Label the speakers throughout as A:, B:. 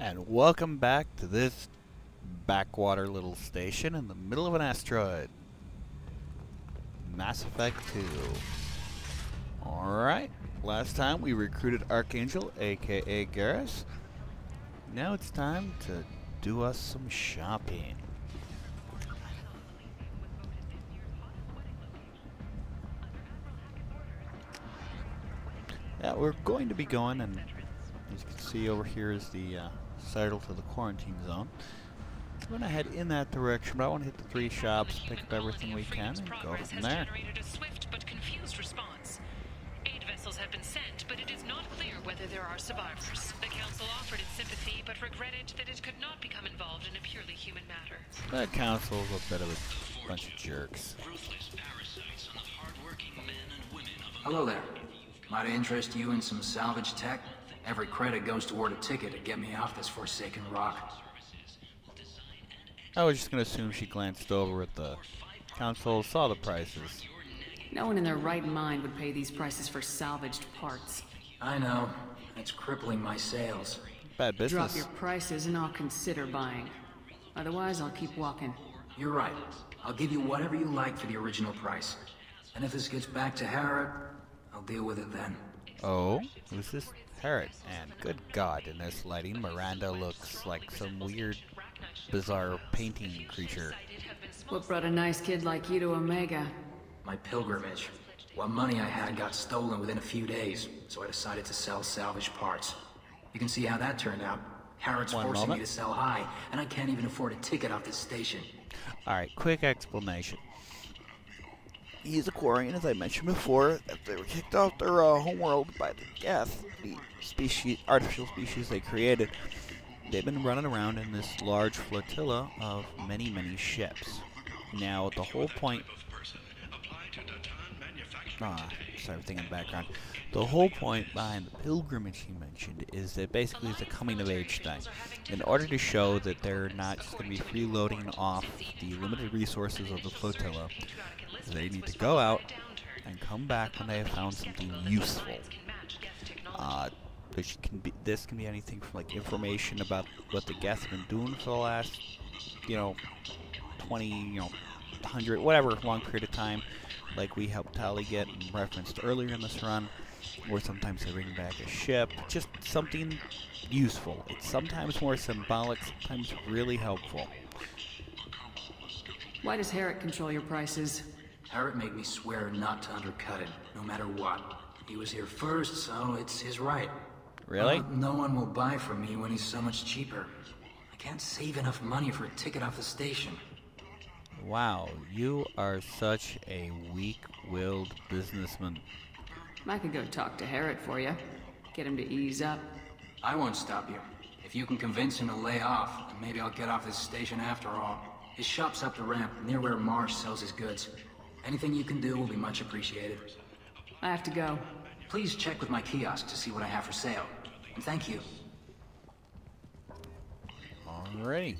A: And welcome back to this backwater little station in the middle of an asteroid. Mass Effect 2. Alright, last time we recruited Archangel, aka Garrus. Now it's time to do us some shopping. Yeah, we're going to be going, and as you can see over here is the title to the quarantine zone. I'm going to head in that direction, but I want to hit the 3 shops, pick up everything we can, and go from there.
B: A swift but confused response. Aid vessels have been sent, but it is not clear whether there are survivors. The Council offered its sympathy, but regretted that it could not become involved in a purely human matter.
A: That Council's a bit of a bunch of jerks.
C: Hello there. Might I interest you in some salvage tech? Every credit goes toward a ticket to get me off this forsaken rock.
A: I was just going to assume she glanced over at the console, saw the prices.
D: No one in their right mind would pay these prices for salvaged parts.
C: I know. It's crippling my sales.
A: Bad business.
D: Drop your prices and I'll consider buying. Otherwise, I'll keep walking.
C: You're right. I'll give you whatever you like for the original price. And if this gets back to Harrod, I'll deal with it then.
A: Oh, who's this Harrod? And good God, in this lighting, Miranda looks like some weird, bizarre painting creature.
D: What brought a nice kid like you to Omega?
C: My pilgrimage. What money I had got stolen within a few days, so I decided to sell salvaged parts. You can see how that turned out. Harrod's forcing me to sell high, and I can't even afford a ticket off this station.
A: Alright, quick explanation. He's a Quarian, as I mentioned before, that they were kicked off their homeworld by the Geth, the artificial species they created. They've been running around in this large flotilla of many, many ships. Now, the whole point... sorry, everything in the background. The whole point behind the pilgrimage he mentioned is that basically it's a coming-of-age thing. In order to show that they're not just going to be freeloading off the limited resources of the flotilla, they need to go out and come back when they have found something useful. This can be anything from like information about what the Geth have been doing for the last, 20, 100, whatever long period of time, like we helped Tali get and referenced earlier in this run, or sometimes they bring back a ship, just something useful. It's sometimes more symbolic, sometimes really helpful.
D: Why does Harrod control your prices?
C: Harrod made me swear not to undercut it, no matter what. He was here first, so it's his right.
A: Really?
C: No one will buy from me when he's so much cheaper. I can't save enough money for a ticket off the station.
A: Wow, you are such a weak-willed businessman.
D: I could go talk to Harrod for you. Get him to ease up.
C: I won't stop you. If you can convince him to lay off, then maybe I'll get off this station after all. His shop's up the ramp, near where Marsh sells his goods. Anything you can do will be much appreciated.
D: I have to go.
C: Please check with my kiosk to see what I have for sale. And thank you.
A: Alrighty.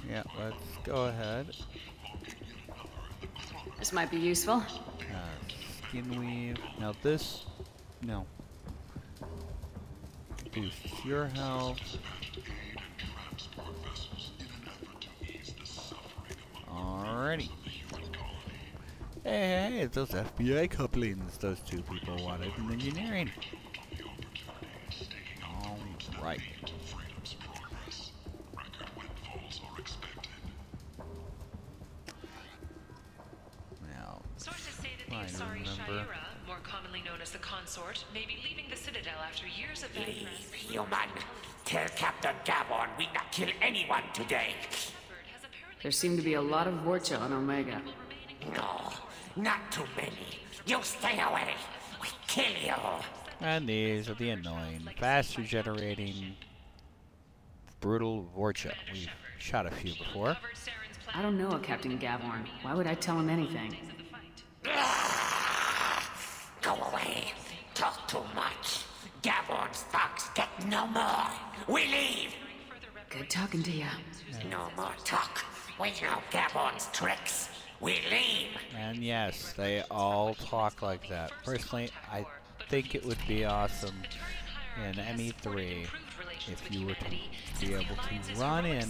A: Yeah, let's go ahead.
D: This might be useful.
A: Skin weave. Now this... No. Boosts your health. Alrighty. Hey, it's those FBI couplings those two people wanted in engineering. Alright. Now,
B: Sources say that the Asari Shaira, more commonly known as the Consort, may be leaving the Citadel after years of bad press.
E: Human, tell Captain Gavon we not kill anyone today.
D: There seem to be a lot of Vorcha on Omega.
E: No, not too many. You stay away. We kill you.
A: and these are the annoying, fast regenerating, brutal Vorcha. We've shot a few before.
D: I don't know a Captain Gavorn. Why would I tell him anything?
E: Go away. Talk too much. Gavorn's thugs get no more. We leave.
D: Good talking to you.
E: No more talk. We know Gavorn's tricks. We leave.
A: And yes, they all talk like that. Personally, I think it would be awesome an ME3, if you were to be able to run in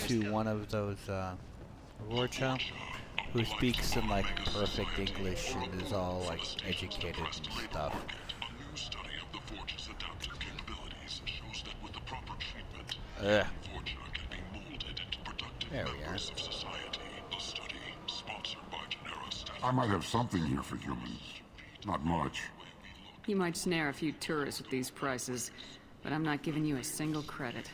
A: to one of those Rorcha, who speaks in like perfect English and is all like educated and stuff. Ugh. There we are.
F: I might have something here for humans. Not much.
D: You might snare a few tourists with these prices, but I'm not giving you a single credit.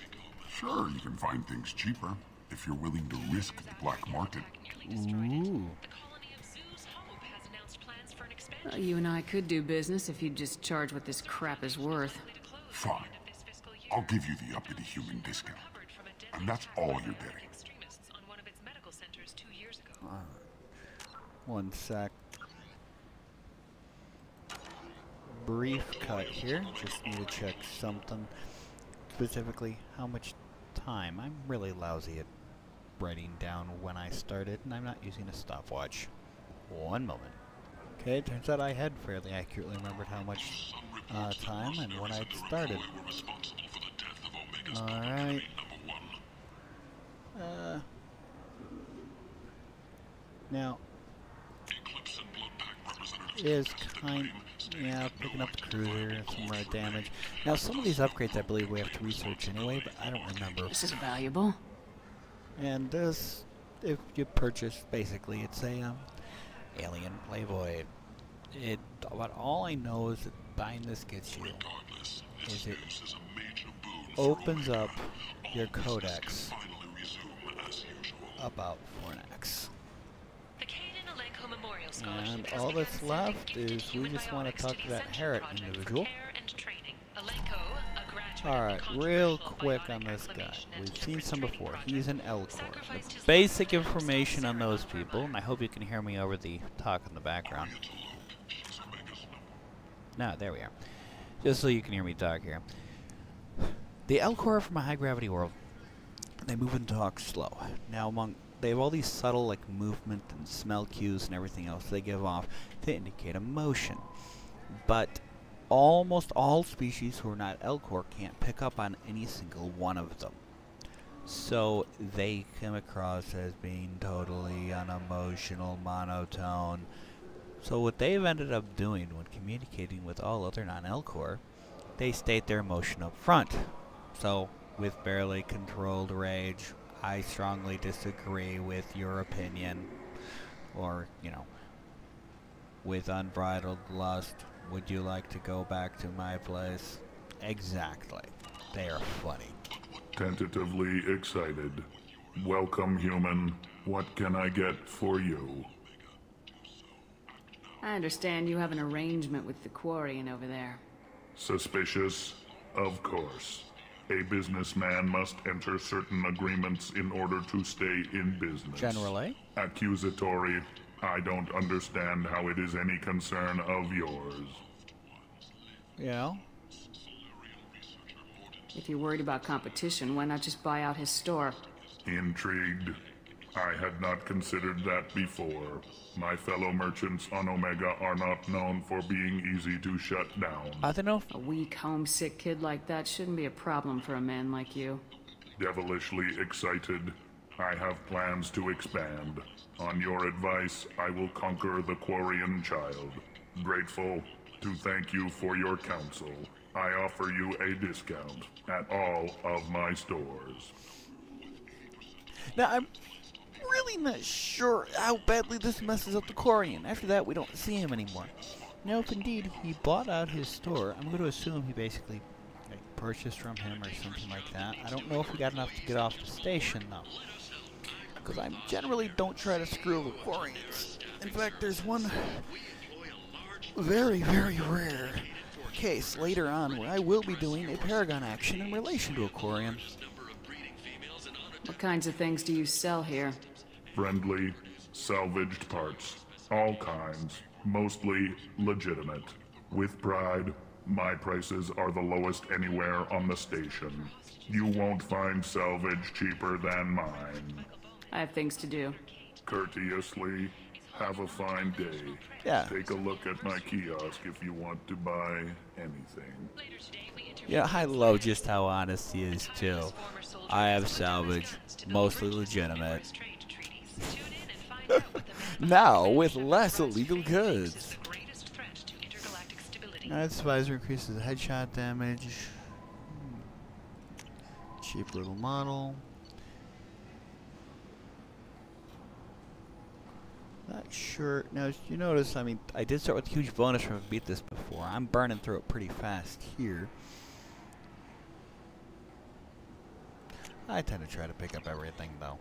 F: Sure, you can find things cheaper if you're willing to risk the black market.
A: Ooh.
D: You and I could do business if you'd just charge what this crap is worth.
F: Fine. I'll give you the uppity human discount. And that's all you're getting.
A: One sec. Brief cut here. Just need to check something. Specifically, how much time. I'm really lousy at writing down when I started, and I'm not using a stopwatch. One moment. Okay, turns out I had fairly accurately remembered how much time and when I'd started. Alright. Now, is picking up the cruiser and some more damage. Now, some of these upgrades I believe we have to research anyway, but I don't remember.
D: This is valuable.
A: And this, if you purchase, basically, it's a alien Playboy. But all I know is that buying this gets you is it opens up your codex about 4x. And all that's left is we just want to talk to that Herod individual. Alright, real quick on this guy. We've seen some before. He's an Elcor. The basic information on those people, and I hope you can hear me over the talk in the background. No, there we are. Just so you can hear me talk here. The Elcor are from a high-gravity world. They move and talk slow. Now, they have all these subtle, like, movement and smell cues and everything else they give off to indicate emotion. But almost all species who are not Elcor can't pick up on any single one of them. So they come across as being totally unemotional, monotone. So what they've ended up doing when communicating with all other non-Elcor, they state their emotion up front. So, with barely controlled rage, I strongly disagree with your opinion. Or, you know, with unbridled lust, would you like to go back to my place? Exactly. They are funny.
F: Tentatively excited. Welcome, human. What can I get for you?
D: I understand you have an arrangement with the Quarian over there.
F: Suspicious? Of course. A businessman must enter certain agreements in order to stay in business.
A: Generally.
F: Accusatory. I don't understand how it is any concern of yours.
A: Yeah.
D: If you're worried about competition, why not just buy out his store?
F: Intrigued? I had not considered that before. My fellow merchants on Omega are not known for being easy to shut down.
A: I don't know.
D: A weak, homesick kid like that shouldn't be a problem for a man like you.
F: Devilishly excited. I have plans to expand. On your advice, I will conquer the Quarian child. Grateful to thank you for your counsel. I offer you a discount at all of my stores.
A: Now, I'm really not sure how badly this messes up the Quarian. After that, we don't see him anymore. Now, if indeed he bought out his store, I'm going to assume he basically purchased from him or something like that. I don't know if we got enough to get off the station, though. Because I generally don't try to screw the Quarians. In fact, there's one very, very rare case later on where I will be doing a paragon action in relation to a Quarian.
D: What kinds of things do you sell here?
F: Friendly, salvaged parts. All kinds. Mostly legitimate. With pride, my prices are the lowest anywhere on the station. You won't find salvage cheaper than mine.
D: I have things to do.
F: Courteously, Have a fine day.
A: Yeah.
F: Take a look at my kiosk if you want to buy anything.
A: Yeah, I love just how honest he is, too. I have salvage, mostly legitimate. Now, with less illegal goods. This visor increases headshot damage. Cheap little model. Not sure. Now, you notice, I mean, I did start with a huge bonus from beat this before. I'm burning through it pretty fast here. I tend to try to pick up everything, though.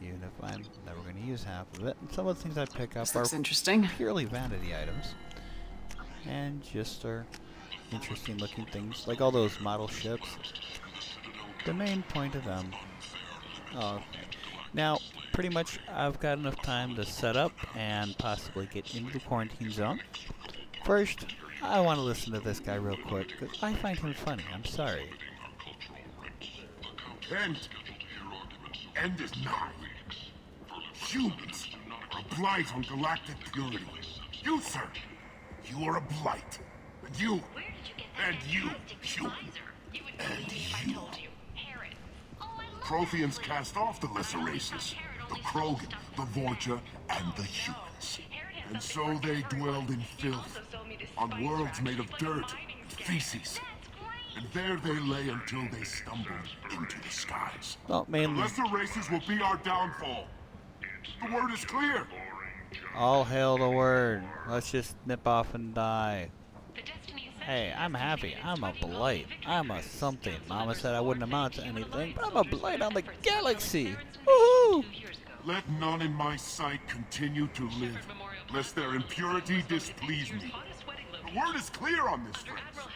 A: Even if I'm never going to use half of it. And some of the things I pick up are
D: interesting.
A: purely vanity items. And just are interesting looking things. Like all those model ships. The main point of them. Oh, okay. Now, pretty much I've got enough time to set up and possibly get into the quarantine zone. First, I want to listen to this guy real quick, because I find him funny. I'm sorry.
G: End is nigh. Humans are a blight on galactic purity. You, sir, you are a blight. And you, human, and you. Protheans cast off the lesser races, the Krogan, the Vorcha, and the humans. And so they dwelled in filth, on worlds made of dirt and feces. And there they lay until they stumbled into the skies.
A: Well, mainly,
G: The lesser races will be our downfall. The word is clear.
A: all hail the word. Let's just nip off and die. Hey, I'm happy. I'm a blight. I'm a something. Mama said I wouldn't amount to anything, but I'm a blight on the galaxy. Woohoo!
G: Let none in my sight continue to live, lest their impurity displease me. The word is clear on this, friends.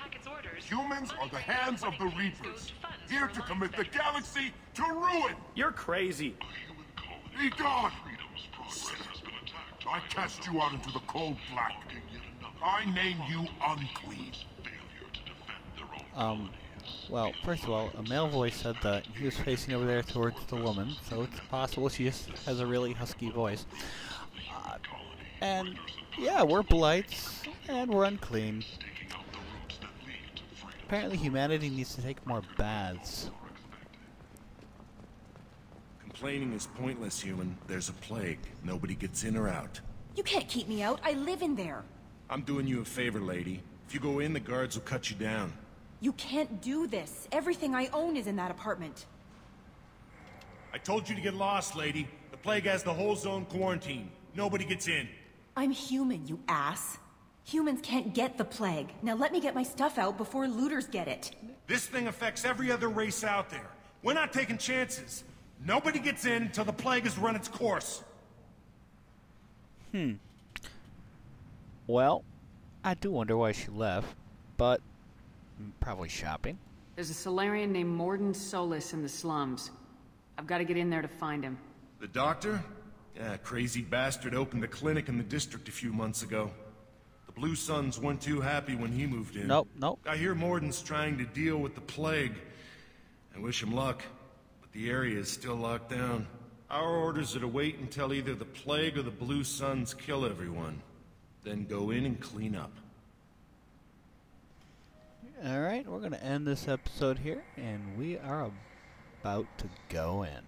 G: Humans are the hands of the Reapers, here to commit the galaxy to ruin.
H: You're crazy.
G: Be gone! I cast you out into the cold black. I name you unclean.
A: Well, first of all, a male voice said that he was facing over there towards the woman, so it's possible she just has a really husky voice. And, yeah, we're blights, and we're unclean. Apparently humanity needs to take more baths.
I: Complaining is pointless, human. There's a plague. Nobody gets in or out.
J: You can't keep me out. I live in there.
I: I'm doing you a favor, lady. If you go in, the guards will cut you down.
J: You can't do this. Everything I own is in that apartment.
I: I told you to get lost, lady. The plague has the whole zone quarantined. Nobody gets in.
J: I'm human, you ass. Humans can't get the plague. Now let me get my stuff out before looters get it.
I: This thing affects every other race out there. We're not taking chances. Nobody gets in until the plague has run its course.
A: Well, I do wonder why she left, but probably shopping.
D: There's a Solarian named Morden Solis in the slums. I've got to get in there to find him.
I: The doctor? Yeah, crazy bastard opened a clinic in the district a few months ago. The Blue Suns weren't too happy when he moved in.
A: Nope.
I: I hear Morden's trying to deal with the plague. I wish him luck, but the area is still locked down. Our orders are to wait until either the plague or the Blue Suns kill everyone. Then go in and clean up.
A: Alright, we're going to end this episode here, and we are about to go in.